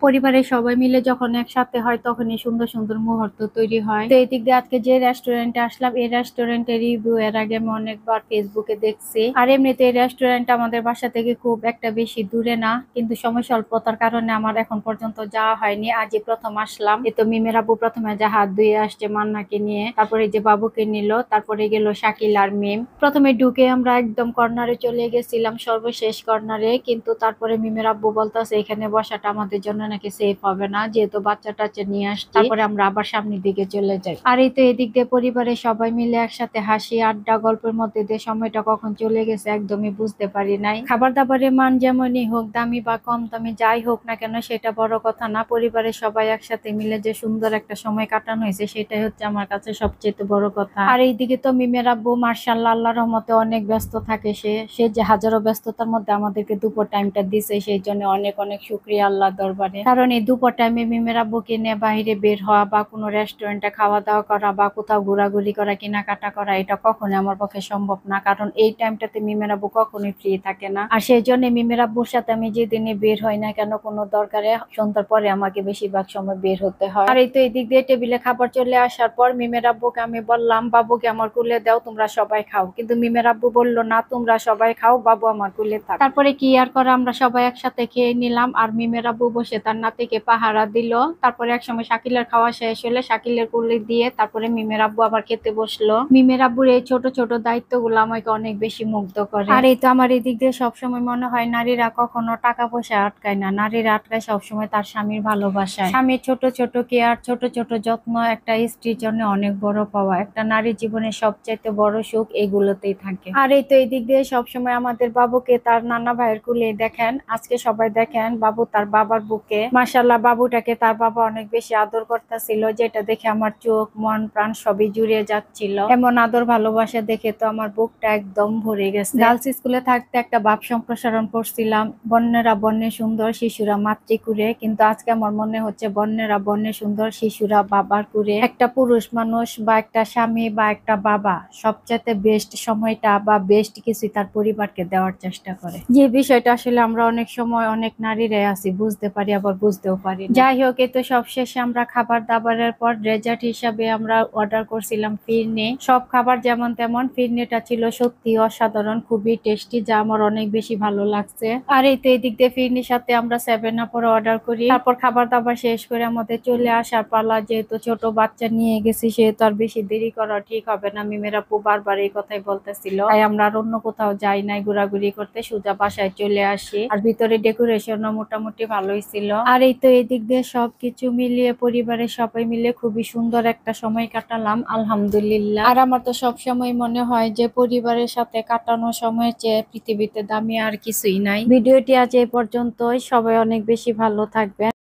পরিবারের সবাই মিলে যখন একসাথে হয় তখনই সুন্দর সুন্দর মুহূর্ত তৈরি হয়। তো এই দিক দিয়ে আজকে যে রেস্টুরেন্টে আসলাম, এই রেস্টুরেন্টের রিভিউ এর আগে আমি অনেকবার ফেসবুকে দেখছি। আর এমনিতে এই রেস্টুরেন্ট আমাদের বাসা থেকে খুব একটা বেশি দূরে না, কিন্তু সময় স্বল্পতার কারণে আমার এখন পর্যন্ত যাওয়া হয়নি। আজই প্রথম আসলাম। এই তো মিমের আব্বু প্রথমে যা হাত ধুয়ে আসছে মান্নাকে নিয়ে, তারপরে যে বাবুকে নিল, তারপরে গেল শাকিল আর মিম। প্রথমে ঢুকে আমরা একদম কর্নারে চলে গেছিলাম, সর্বশেষ কর্নারে, কিন্তু তারপরে মিমের আব্বু বলতেছে এখানে বসাটা আমাদের জন্য নাকি সেফ হবে না, যেহেতু বাচ্চা টাচ্চা নিয়ে আসছি। তারপরে আমরা আবার সামনের দিকে চলে যাই। আর এই তো এদিক দিয়ে পরিবারের সবাই মিলে একসাথে হাসি আড্ডা গল্পের মধ্যে দিয়ে সময়টা কখন চলে গেছে একদমই বুঝতে পারি নাই। খাবার দাবারের মান যেমনই হোক, দামি বা কম দামি যাই হোক না কেন সেটা বড় কথা না, পরিবারের সবাই একসাথে মিলে যে সুন্দর একটা সময় কাটানো হয়েছে সেটাই হচ্ছে আমার কাছে সবচেয়ে বড় কথা। আর এইদিকে তো মিমের আব্বু মার্শাল্লাহ আল্লাহর রহমতে অনেক ব্যস্ত থাকে। সে যে হাজারো ব্যস্ততার মধ্যে আমাদেরকে দুপুর টাইমটা দিছে, সেই জন্য অনেক অনেক শুকরিয়া আল্লাহ দরবারে। কারণ এই দুপুর টাইমে মিমের আব্বুকে নিয়ে বাইরে বের হওয়া বা কোনো রেস্টুরেন্টে খাওয়া দাওয়া করা বা কোথাও ঘোরাঘুরি করা, কেনাকাটা করা, এটা কখনোই আমার পক্ষে সম্ভব না। কারণ এই টাইমটাতে মিমের আব্বু কখনোই ফ্রি থাকে না। আর সেই জন্য মিমের আব্বুর সাথে আমি যেদিনে বের হই না কেন কোনো দরকারে, সন্ধ্যার পরে আমাকে বেশিরভাগ সময় বের হতে হয়। আর এই তো এদিক দিয়ে টেবিলে খাবার চলে আসার পর মিমের আব্বুকে আমি বললাম বাবুকে আমার কুলে দাও, তোমরা সবাই খাও। কিন্তু মিমের আব্বু বললো না, তোমরা সবাই খাও, বাবু আমার কুলে থাক। তারপরে কি আর করা, আমরা সবাই একসাথে খেয়ে নিলাম। আর মিমের আব্বু বসে তার নাতিকে পাহারা দিল। তারপরে একসময় শাকিলের খাওয়া শেষ হলে শাকিলের কুলে দিয়ে তারপরে মিমের আব্বু আবার খেতে বসলো। মিমের আব্বুর এই ছোট ছোট দায়িত্বগুলো আমাকে অনেক বেশি মুগ্ধ করে। আর এই তো আমার এদিক দিয়ে সবসময় মনে হয় নারীরা কখনো টাকা পয়সা আটকায় না, নারীরা আটকায় সবসময় তার স্বামীর ভালোবাসায়। স্বামীর ছোট ছোট কেয়ার, ছোট ছোট যত্ন একটা স্ত্রীর জন্য অনেক বড় পাওয়া। একটা নারীর জীবনের সবচাইতে বড় সুখ এগুলোতেই থাকে। আর এই তো এই দিক দিয়ে সবসময় আমাদের বাবুকে তার নানা ভাইয়ের কুলে দেখেন। আজকে সবাই দেখেন বাবু তার বাবার বুকে। মাশাআল্লাহ বাবুটাকে তার বাবা অনেক বেশি আদর করতেছিল, যেটা দেখে আমার চোখ মন প্রাণ সবই জুড়িয়ে যাচ্ছিল। এমন আদর ভালোবাসা দেখে তো আমার বুকটা একদম ভরে গেছে। গার্লস স্কুলে থাকতে একটা ভাব সম্প্রসারণ পড়ছিলাম, বন্যেরা বন্যে সুন্দর শিশুরা মাতৃকুরে, কিন্তু আজকে আমার মনে হচ্ছে বন্যেরা বন্যে সুন্দর শিশুরা বাবার কুরে। একটা পুরুষ মানুষ বা একটা স্বামী বা একটা বাবা সবচেয়ে বেস্ট সময়টা বা বেস্ট কিছুই তার পরিবারকে দেওয়ার চেষ্টা করে। যে বিষয়টা আসলে আমরা অনেক সময় অনেক নারীরাই আছি বুঝতে পারি, আবার বুঝতেও পারি না। যাই হোক, এই তো সবশেষে আমরা খাবার দাবারের পর ডেজার্ট হিসাবে আমরা অর্ডার করছিলাম ফিরনি। সব খাবার যেমন তেমন, ফিরনিটা ছিল সত্যি অসাধারণ, খুবই টেস্টি, যা আমার অনেক বেশি ভালো লাগছে। আর এই তো এই দিক দিয়ে ফিরনির সাথে আমরা 7 আপ অর্ডার করি। তারপর খাবার দাবার শেষ করে আমাদের চলে আসার পালা। যেহেতু ছোট বাচ্চা নিয়ে গেছি সেহেতু আর বেশি দেরি করা ঠিক হবে না, মিমের আপু বারবার এই কথাই বলতেছিল। তাই আমরা আর অন্য কোথাও যাই নাই ঘোরাঘুরি করতে, সোজা বাসায় চলে আসি। আর ভিতরে ডেকোরেশনও মোটামুটি ভালোই ছিল। আর এই তো এই দিক দিয়ে সবকিছু মিলিয়ে পরিবারের সবাই মিলে খুবই সুন্দর একটা সময় কাটালাম আলহামদুলিল্লাহ। আর আমার তো সব সময় মনে হয় যে পরিবারের সাথে কাটানো সময় চেয়ে পৃথিবীতে দামি আর কিছুই নাই। ভিডিওটি আজ এই পর্যন্তই, সবাই অনেক বেশি ভালো থাকবেন।